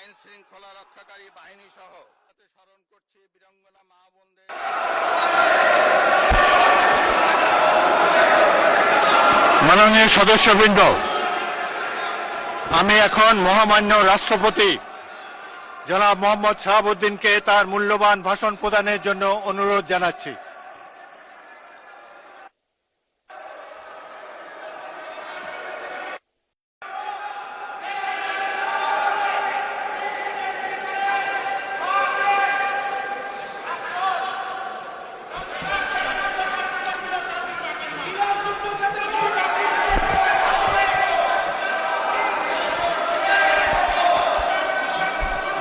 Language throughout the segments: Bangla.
আইন শৃঙ্খলা রক্ষাকারী বাহিনী সহ স্মরণ করছি বীরাঙ্গনা মা বোনদের। মাননীয় সদস্যবৃন্দ, আমি এখন মহামান্য রাষ্ট্রপতি জনাব মোহাম্মদ শাহাবুদ্দিনকে তার মূল্যবান ভাষণ প্রদানের জন্য অনুরোধ জানাচ্ছি।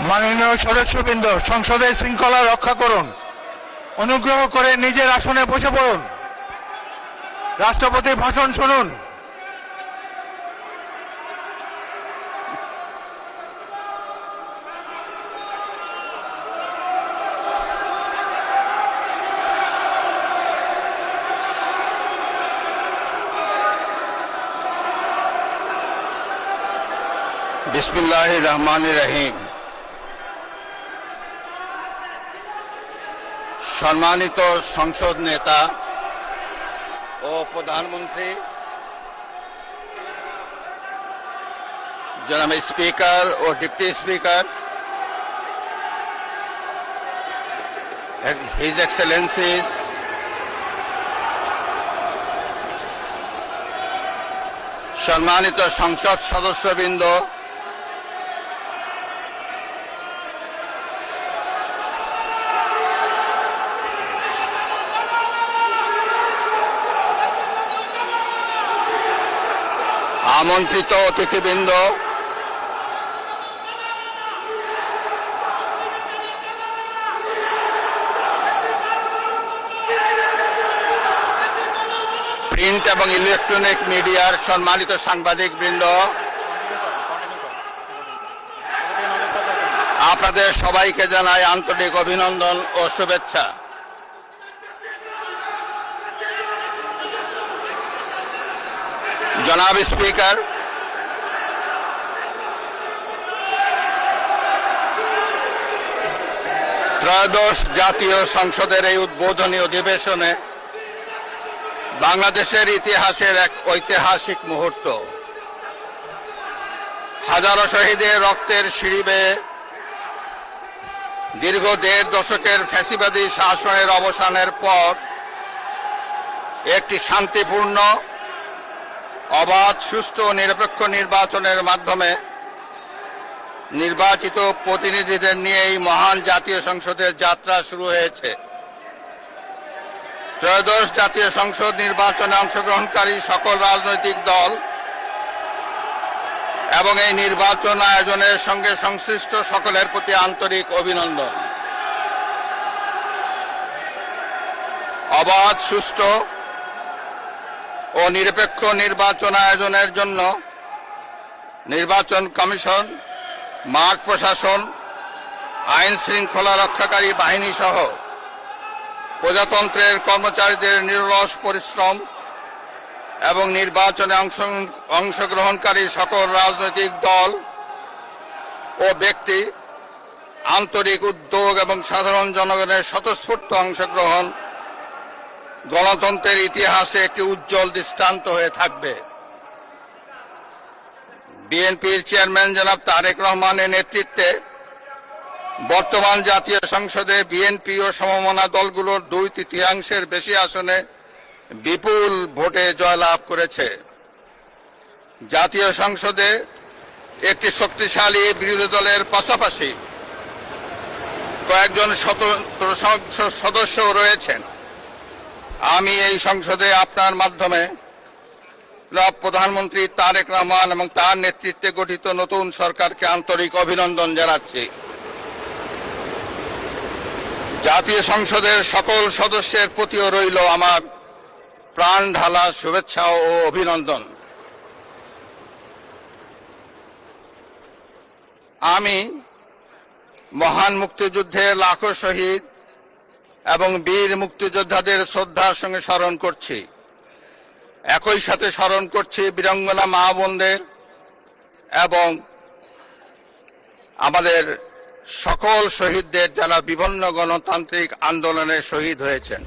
মাননীয় সদস্যবৃন্দ, সংসদের শৃঙ্খলা রক্ষা করুন। অনুগ্রহ করে নিজের আসনে বসে পড়ুন। রাষ্ট্রপতির ভাষণ শুনুন। বিসমিল্লাহির রহমানির রহিম। সম্মানিত সংসদ নেতা ও প্রধানমন্ত্রী, জনাব স্পিকার ও ডিপ্টি স্পিকার, হিজ এক্সেলেন্সিস, সম্মানিত সংসদ সদস্যবৃন্দ, আমন্ত্রিত অতিথিবৃন্দ, প্রিন্ট এবং ইলেকট্রনিক মিডিয়ার সম্মানিত সাংবাদিকবৃন্দ, আপনাদের সবাইকে জানাই আন্তরিক অভিনন্দন ও শুভেচ্ছা। জনাব স্পিকার, ত্রয়োদশ জাতীয় সংসদের এই উদ্বোধনী অধিবেশনে বাংলাদেশের ইতিহাসের এক ঐতিহাসিক মুহূর্ত। হাজারো শহীদের রক্তের সিঁড়ি বেয়ে দীর্ঘ ১.৫ দশকের ফ্যাসিবাদী শাসনের অবসানের পর একটি শান্তিপূর্ণ, অবাধ, সুষ্ঠু ও নিরপেক্ষ নির্বাচনের মাধ্যমে নির্বাচিত প্রতিনিধিদের নিয়ে এই মহান জাতীয় সংসদের যাত্রা শুরু হয়েছে। ত্রয়োদশ জাতীয় সংসদ নির্বাচনে অংশগ্রহণকারী সকল রাজনৈতিক দল এবং এই নির্বাচন আয়োজনের সঙ্গে সংশ্লিষ্ট সকলের প্রতি আন্তরিক অভিনন্দন। অবাধ, সুষ্ঠু ও নিরপেক্ষ নির্বাচন আয়োজনের জন্য নির্বাচন কমিশন, মাঠ প্রশাসন, আইন শৃঙ্খলা রক্ষাকারী বাহিনী সহ প্রজাতন্ত্রের কর্মচারীদের নিরলস পরিশ্রম এবং নির্বাচনে অংশগ্রহণকারী সকল রাজনৈতিক দল ও ব্যক্তি, আন্তরিক উদ্যোগ এবং সাধারণ জনগণের স্বতঃস্ফূর্ত অংশগ্রহণ গণতন্ত্রের ইতিহাসে একটি উজ্জ্বল দৃষ্টান্ত হয়ে থাকবে। বিএনপির চেয়ারম্যান জনাব তারেক রহমানের নেতৃত্বে বর্তমান জাতীয় সংসদে বিএনপি ও সমমনা দলগুলোর 2/3 বেশি আসনে বিপুল ভোটে জয়লাভ করেছে। জাতীয় সংসদে একটি শক্তিশালী বিরোধী দলের পাশাপাশি কয়েকজন স্বতন্ত্র সদস্যও রয়েছেন। আমি এই সংসদে আপনার মাধ্যমে প্রধানমন্ত্রী তারেক রহমান এবং তার নেতৃত্বে গঠিত নতুন সরকারকে আন্তরিক অভিনন্দন জানাচ্ছি। জাতীয় সংসদের সকল সদস্যের প্রতিও রইল আমার প্রাণ ঢালা শুভেচ্ছা ও অভিনন্দন। আমি মহান মুক্তিযুদ্ধের লাখো শহীদ এবং বীর মুক্তিযোদ্ধাদের শ্রদ্ধার সঙ্গে স্মরণ করছি। একই সাথে স্মরণ করছি বীরাঙ্গনা মা বোনদের এবং আমাদের সকল শহীদদের যারা বিভিন্ন গণতান্ত্রিক আন্দোলনে শহীদ হয়েছেন।